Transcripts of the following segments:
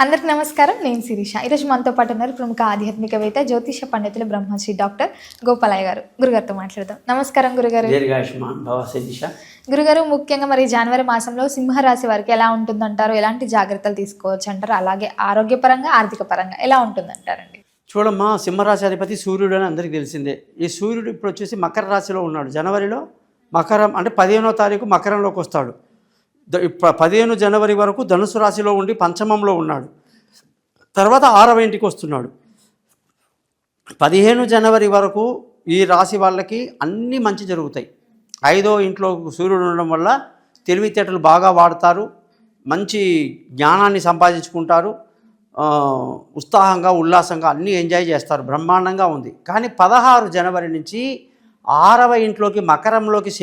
అందరికి నమస్కారం. నేను శిరీష. ఈరోజు మనతో పాటు ఉన్నారు ప్రముఖ ఆధ్యాత్మికవేత్త జ్యోతిష పండితులు బ్రహ్మశ్రీ డాక్టర్ గోపాలయ్య గారు. గురుగారితో మాట్లాడదాం. నమస్కారం గురుగారు. గురుగారు, ముఖ్యంగా మరి జనవరి మాసంలో సింహరాశి వారికి ఎలా ఉంటుందంటారు? ఎలాంటి జాగ్రత్తలు తీసుకోవచ్చు అంటారు? అలాగే ఆరోగ్యపరంగా, ఆర్థిక పరంగా ఎలా ఉంటుందంటారండి? చూడమ్మా, సింహరాశి అధిపతి సూర్యుడు అని అందరికీ తెలిసిందే. ఈ సూర్యుడు ఇప్పుడు వచ్చేసి మకర రాశిలో ఉన్నాడు. జనవరిలో మకరం అంటే 15వ తారీఖు మకరంలోకి వస్తాడు. 15 జనవరి వరకు ధనుసు రాశిలో ఉండి పంచమంలో ఉన్నాడు. తర్వాత 6వ ఇంటికి వస్తున్నాడు. 15 జనవరి వరకు ఈ రాశి వాళ్ళకి అన్నీ మంచి జరుగుతాయి. 5వ ఇంట్లో సూర్యుడు ఉండడం వల్ల తెలివితేటలు బాగా వాడతారు, మంచి జ్ఞానాన్ని సంపాదించుకుంటారు, ఉత్సాహంగా ఉల్లాసంగా అన్నీ ఎంజాయ్ చేస్తారు. బ్రహ్మాండంగా ఉంది. కానీ 16 జనవరి నుంచి 6వ ఇంట్లోకి మకరంలోకి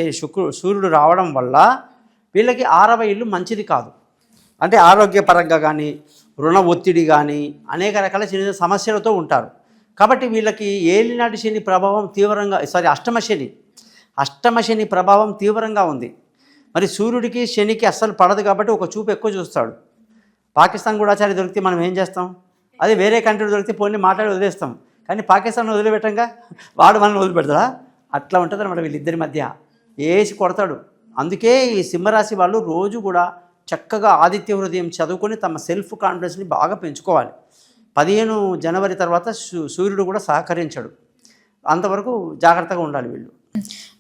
సూర్యుడు రావడం వల్ల వీళ్ళకి 6వ ఇల్లు మంచిది కాదు. అంటే ఆరోగ్యపరంగా కానీ, రుణ ఒత్తిడి కానీ, అనేక రకాల చిన్న సమస్యలతో ఉంటారు. కాబట్టి వీళ్ళకి ఏలినాటి శని ప్రభావం తీవ్రంగా అష్టమ శని ప్రభావం తీవ్రంగా ఉంది. మరి సూర్యుడికి శనికి అస్సలు పడదు కాబట్టి ఒక చూపు ఎక్కువ చూస్తాడు. పాకిస్తాన్ గూఢాచారి దొరికితే మనం ఏం చేస్తాం? అదే వేరే కంట్రీ దొరికితే పోనీ మాట్లాడి వదిలేస్తాం. కానీ పాకిస్తాన్ వదిలిపెట్టంగా వాడు మనల్ని వదిలిపెడతాడా? అట్లా ఉంటుంది అన్నమాట వీళ్ళిద్దరి మధ్య. వేసి కొడతాడు. అందుకే ఈ సింహరాశి వాళ్ళు రోజు కూడా చక్కగా ఆదిత్య హృదయం చదువుకొని తమ సెల్ఫ్ కాన్ఫిడెన్స్ని బాగా పెంచుకోవాలి. 15 జనవరి తర్వాత సూర్యుడు కూడా సహకరించడు. అంతవరకు జాగ్రత్తగా ఉండాలి వీళ్ళు.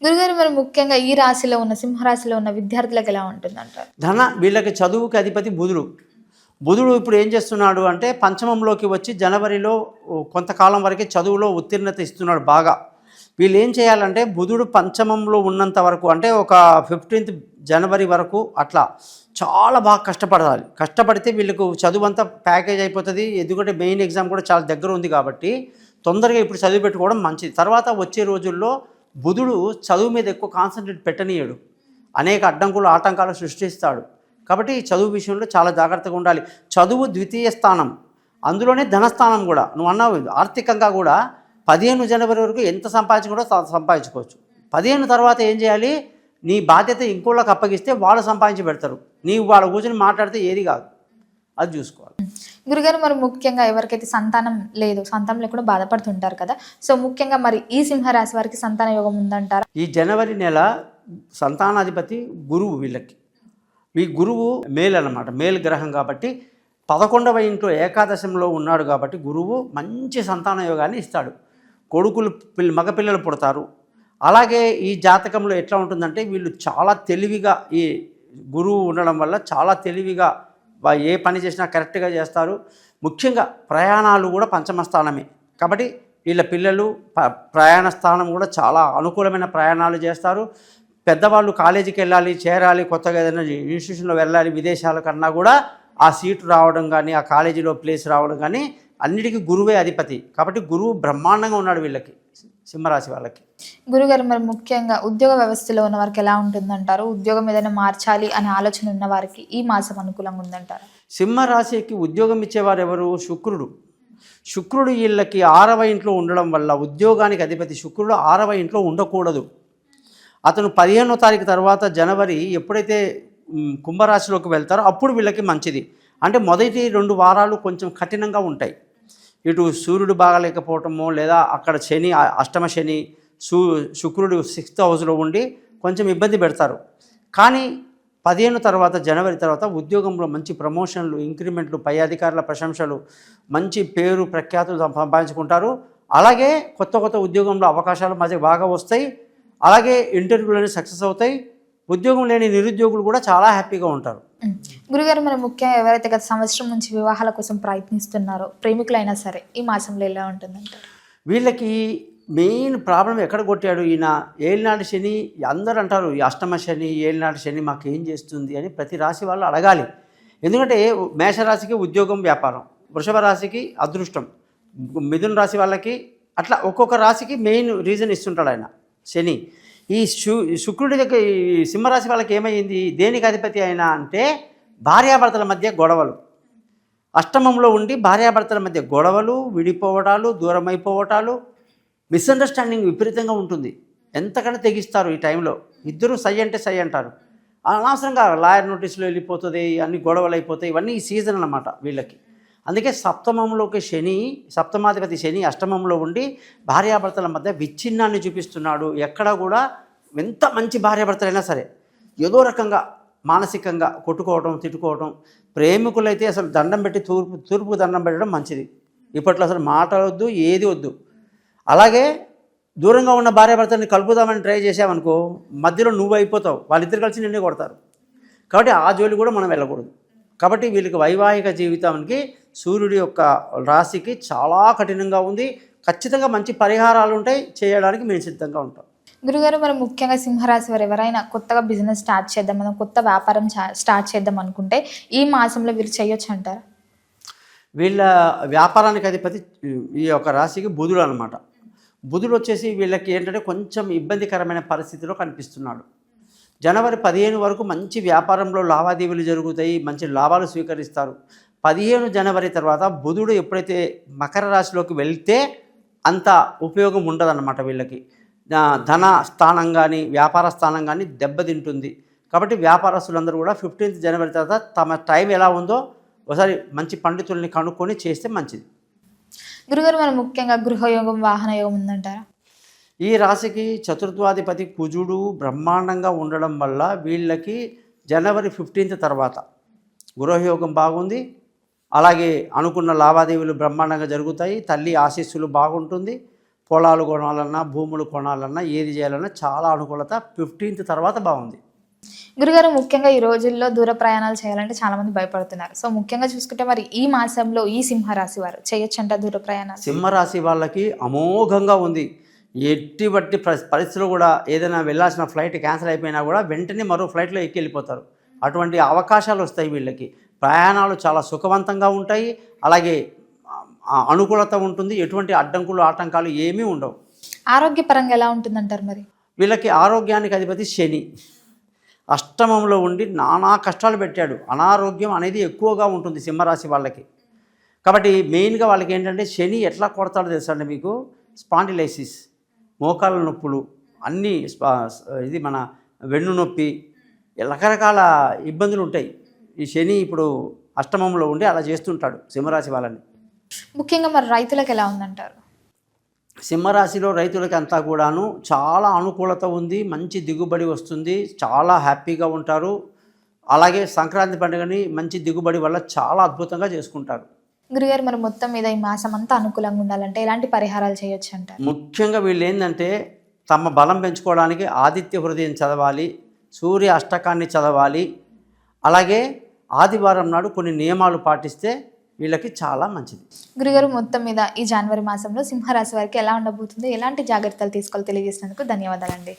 గురుగారు, మరి ముఖ్యంగా ఈ రాశిలో ఉన్న సింహరాశిలో ఉన్న విద్యార్థులకు ఎలా ఉంటుందంటారు? వీళ్ళకి చదువుకి అధిపతి బుధుడు ఇప్పుడు ఏం చేస్తున్నాడు అంటే పంచమంలోకి వచ్చి జనవరిలో కొంతకాలం వరకే చదువులో ఉత్తీర్ణత ఇస్తున్నాడు బాగా. వీళ్ళు ఏం చేయాలంటే బుధుడు పంచమంలో ఉన్నంత వరకు అంటే ఒక 15th జనవరి వరకు అట్లా చాలా బాగా కష్టపడితే వీళ్ళకు చదువు అంతా ప్యాకేజ్ అయిపోతుంది. ఎందుకంటే మెయిన్ ఎగ్జామ్ కూడా చాలా దగ్గర ఉంది కాబట్టి తొందరగా ఇప్పుడు చదువు పెట్టుకోవడం మంచిది. తర్వాత వచ్చే రోజుల్లో బుధుడు చదువు మీద ఎక్కువ కాన్సన్ట్రేట్ పెట్టనీయడు, అనేక ఆటంకాలు సృష్టిస్తాడు. కాబట్టి చదువు విషయంలో చాలా జాగ్రత్తగా ఉండాలి. చదువు ద్వితీయ స్థానం, అందులోనే ధనస్థానం కూడా. నువ్వు అన్నావు ఆర్థికంగా కూడా 15 జనవరి వరకు ఎంత సంపాదించుకోవచ్చు. 15 తర్వాత ఏం చేయాలి? నీ బాధ్యత ఇంకోళ్ళకి అప్పగిస్తే వాళ్ళు సంపాదించి పెడతారు. నీవు వాళ్ళ కూర్చొని మాట్లాడితే ఏది కాదు, అది చూసుకోవాలి. గురుగారు, మరి ముఖ్యంగా ఎవరికైతే సంతానం లేకుండా బాధపడుతుంటారు కదా, సో ముఖ్యంగా మరి ఈ సింహరాశి వారికి సంతాన యోగం ఉందంటారా? ఈ జనవరి నెల సంతానాధిపతి గురువు. వీళ్ళకి ఈ గురువు మేలు అన్నమాట, మేలు గ్రహం కాబట్టి 11వ ఇంట్లో ఏకాదశంలో ఉన్నాడు కాబట్టి గురువు మంచి సంతాన యోగాన్ని ఇస్తాడు. మగపిల్లలు పుడతారు. అలాగే ఈ జాతకంలో ఎట్లా ఉంటుందంటే వీళ్ళు చాలా తెలివిగా, ఈ గురువు ఉండడం వల్ల చాలా తెలివిగా ఏ పని చేసినా కరెక్ట్గా చేస్తారు. ముఖ్యంగా ప్రయాణాలు కూడా పంచమ స్థానమే కాబట్టి వీళ్ళ పిల్లలు ప్రయాణ స్థానం కూడా చాలా అనుకూలమైన ప్రయాణాలు చేస్తారు. పెద్దవాళ్ళు కాలేజీకి వెళ్ళాలి, చేరాలి, కొత్తగా ఏదైనా ఇన్స్టిట్యూషన్లో వెళ్ళాలి, విదేశాల కన్నా కూడా ఆ సీటు రావడం కానీ, ఆ కాలేజీలో ప్లేస్ రావడం కానీ అన్నిటికీ గురువే అధిపతి. కాబట్టి గురువు బ్రహ్మాండంగా ఉన్నాడు వీళ్ళకి, సింహరాశి వాళ్ళకి. గురుగారు, మరి ముఖ్యంగా ఉద్యోగ వ్యవస్థలో ఉన్న వారికి ఎలా ఉంటుందంటారు? ఉద్యోగం ఏదైనా మార్చాలి అనే ఆలోచన ఉన్న వారికి ఈ మాసం అనుకూలంగా ఉందంటారు? సింహరాశికి ఉద్యోగం ఇచ్చేవారు ఎవరు? శుక్రుడు వీళ్ళకి 6వ ఇంట్లో ఉండడం వల్ల ఉద్యోగానికి అధిపతి శుక్రుడు 6వ ఇంట్లో ఉండకూడదు. అతను 15వ తారీఖు తర్వాత జనవరి ఎప్పుడైతే కుంభరాశిలోకి వెళ్తారో అప్పుడు వీళ్ళకి మంచిది. అంటే మొదటి 2 వారాలు కొంచెం కఠినంగా ఉంటాయి. ఇటు సూర్యుడు బాగాలేకపోవటమో, లేదా అక్కడ శని అష్టమ శని, శుక్రుడు 6th హౌస్లో ఉండి కొంచెం ఇబ్బంది పెడతారు. కానీ 15 తర్వాత జనవరి తర్వాత ఉద్యోగంలో మంచి ప్రమోషన్లు, ఇంక్రిమెంట్లు, పై అధికారుల ప్రశంసలు, మంచి పేరు ప్రఖ్యాతులు సంపాదించుకుంటారు. అలాగే కొత్త ఉద్యోగంలో అవకాశాలు బాగా వస్తాయి. అలాగే ఇంటర్వ్యూలని సక్సెస్ అవుతాయి. ఉద్యోగం లేని నిరుద్యోగులు కూడా చాలా హ్యాపీగా ఉంటారు. గురుగారు, మరి ముఖ్యంగా ఎవరైతే గత సంవత్సరం నుంచి వివాహాల కోసం ప్రయత్నిస్తున్నారో, ప్రేమికులైనా సరే, ఈ మాసంలో ఎలా ఉంటుందంటారు? వీళ్ళకి మెయిన్ ప్రాబ్లం ఎక్కడ కొట్టాడు ఈయన? ఏలినాటి శని. అందరూ అంటారు ఈ అష్టమ శని, ఏలినాటి శని మాకు ఏం చేస్తుంది అని ప్రతి రాశి వాళ్ళు అడగాలి. ఎందుకంటే మేషరాశికి ఉద్యోగం, వ్యాపారం, వృషభ రాశికి అదృష్టం, మిథున రాశి వాళ్ళకి అట్లా ఒక్కొక్క రాశికి మెయిన్ రీజన్ ఇస్తుంటాడు ఆయన శని. ఈ శుక్రుడి దగ్గర ఈ సింహరాశి వాళ్ళకి ఏమైంది? దేనికి అధిపతి అయినా అంటే భార్యాభర్తల మధ్య గొడవలు. అష్టమంలో ఉండి భార్యాభర్తల మధ్య గొడవలు, విడిపోవటాలు, దూరమైపోవటాలు, మిస్అండర్స్టాండింగ్ విపరీతంగా ఉంటుంది. ఎంతకన్నా తెగిస్తారు ఈ టైంలో. ఇద్దరు సై అంటే సై అంటారు. అనవసరంగా లాయర్ నోటీసులో వెళ్ళిపోతుంది, అన్ని గొడవలు అయిపోతాయి. ఇవన్నీ ఈ సీజన్ అన్నమాట వీళ్ళకి. అందుకే సప్తమంలోకి శని, సప్తమాధిపతి శని అష్టమంలో ఉండి భార్యాభర్తల మధ్య విచ్ఛిన్నాన్ని చూపిస్తున్నాడు. ఎక్కడ కూడా ఎంత మంచి భార్యాభర్తలైనా సరే ఏదో రకంగా మానసికంగా కొట్టుకోవడం, తిట్టుకోవడం. ప్రేమికులైతే అసలు దండం పెట్టి తూర్పుకు దండం పెట్టడం మంచిది. ఇప్పట్లో అసలు మాటలొద్దు, ఏది వద్దు. అలాగే దూరంగా ఉన్న భార్యాభర్తల్ని కలుపుదామని ట్రై చేసామనుకో, మధ్యలో నువ్వు అయిపోతావు, వాళ్ళిద్దరు కలిసి నిన్నే కొడతారు. కాబట్టి ఆ జోలి కూడా మనం వెళ్ళకూడదు. కాబట్టి వీళ్ళకి వైవాహిక జీవితానికి సూర్యుడి యొక్క రాశికి చాలా కఠినంగా ఉంది. ఖచ్చితంగా మంచి పరిహారాలు ఉంటాయి, చేయడానికి మేము సిద్ధంగా ఉంటాం. గురుగారు, మరి ముఖ్యంగా సింహరాశి వారు ఎవరైనా కొత్తగా బిజినెస్ స్టార్ట్ చేద్దాం, మనం కొత్త వ్యాపారం స్టార్ట్ చేద్దాం అనుకుంటే ఈ మాసంలో వీళ్ళు చేయొచ్చు అంటారా? వీళ్ళ వ్యాపారానికి అధిపతి ఈ యొక్క రాశికి బుధుడు అనమాట. బుధుడు వచ్చేసి వీళ్ళకి ఏంటంటే కొంచెం ఇబ్బందికరమైన పరిస్థితిలో కనిపిస్తున్నాడు. జనవరి 15 వరకు మంచి వ్యాపారంలో లావాదేవీలు జరుగుతాయి, మంచి లాభాలు స్వీకరిస్తారు. 15 జనవరి తర్వాత బుధుడు ఎప్పుడైతే మకర రాశిలోకి వెళ్తే అంత ఉపయోగం ఉండదన్నమాట వీళ్ళకి. ధన స్థానం కానీ వ్యాపార స్థానం కానీ దెబ్బతింటుంది. కాబట్టి వ్యాపారస్తులందరూ కూడా 15 జనవరి తర్వాత తమ టైం ఎలా ఉందో ఒకసారి మంచి పండితుల్ని కనుక్కొని చేస్తే మంచిది. గురుగారు, మనం ముఖ్యంగా గృహయోగం, వాహన యోగం ఉందంటారా? ఈ రాశికి చతుర్థాధిపతి కుజుడు బ్రహ్మాండంగా ఉండడం వల్ల వీళ్ళకి జనవరి 15 తర్వాత గృహయోగం బాగుంది. అలాగే అనుకున్న లావాదేవీలు బ్రహ్మాండంగా జరుగుతాయి. తల్లి ఆశీస్సులు బాగుంటుంది. పొలాలు కొనాలన్నా, భూములు కొనాలన్నా, ఏది చేయాలన్నా చాలా అనుకూలత 15 తర్వాత బాగుంది. గురుగారు, ముఖ్యంగా ఈ రోజుల్లో దూర ప్రయాణాలు చేయాలంటే చాలామంది భయపడుతున్నారు. సో ముఖ్యంగా చూసుకుంటే మరి ఈ మాసంలో ఈ సింహరాశి వారు చేయొచ్చంట దూర ప్రయాణాలు? సింహరాశి వాళ్ళకి అమోఘంగా ఉంది. ఎట్టి బట్టి పరిస్థితులు కూడా ఏదైనా వెళ్ళాల్సిన ఫ్లైట్ క్యాన్సిల్ అయిపోయినా కూడా వెంటనే మరో ఫ్లైట్లో ఎక్కి వెళ్ళిపోతారు. అటువంటి అవకాశాలు వస్తాయి వీళ్ళకి. ప్రయాణాలు చాలా సుఖవంతంగా ఉంటాయి. అలాగే అనుకూలత ఉంటుంది. ఎటువంటి అడ్డంకులు ఆటంకాలు ఏమీ ఉండవు. ఆరోగ్యపరంగా ఎలా ఉంటుందంటారు మరి? వీళ్ళకి ఆరోగ్యానికి అధిపతి శని అష్టమంలో ఉండి నానా కష్టాలు పెట్టాడు. అనారోగ్యం అనేది ఎక్కువగా ఉంటుంది సింహరాశి వాళ్ళకి. కాబట్టి మెయిన్గా వాళ్ళకి ఏంటంటే శని ఎట్లా కొడతాడో తెలుసా అండి మీకు? స్పాండిలైసిస్, మోకాళ్ళ నొప్పులు, అన్నీ ఇది మన వెన్ను నొప్పి, రకరకాల ఇబ్బందులు ఉంటాయి. ఈ శని ఇప్పుడు అష్టమంలో ఉండి అలా చేస్తుంటాడు సింహరాశి వాళ్ళని. ముఖ్యంగా మరి రైతులకు ఎలా ఉందంటారు? సింహరాశిలో రైతులకి అంతా కూడాను చాలా అనుకూలత ఉంది. మంచి దిగుబడి వస్తుంది. చాలా హ్యాపీగా ఉంటారు. అలాగే సంక్రాంతి పండుగని మంచి దిగుబడి వల్ల చాలా అద్భుతంగా చేసుకుంటారు. గురుగారు, మరి మొత్తం మీద ఈ మాసం అంతా అనుకూలంగా ఉండాలంటే ఎలాంటి పరిహారాలు చేయొచ్చు అంటారు? ముఖ్యంగా వీళ్ళు ఏంటంటే తమ బలం పెంచుకోవడానికి ఆదిత్య హృదయం చదవాలి, సూర్య అష్టకాన్ని చదవాలి. అలాగే ఆదివారం నాడు కొన్ని నియమాలు పాటిస్తే వీళ్ళకి చాలా మంచిది. గురుగారు, మొత్తం మీద ఈ జనవరి మాసంలో సింహరాశి వారికి ఎలా ఉండబోతుంది, ఎలాంటి జాగ్రత్తలు తీసుకోవాలో తెలియజేసినందుకు ధన్యవాదాలండి.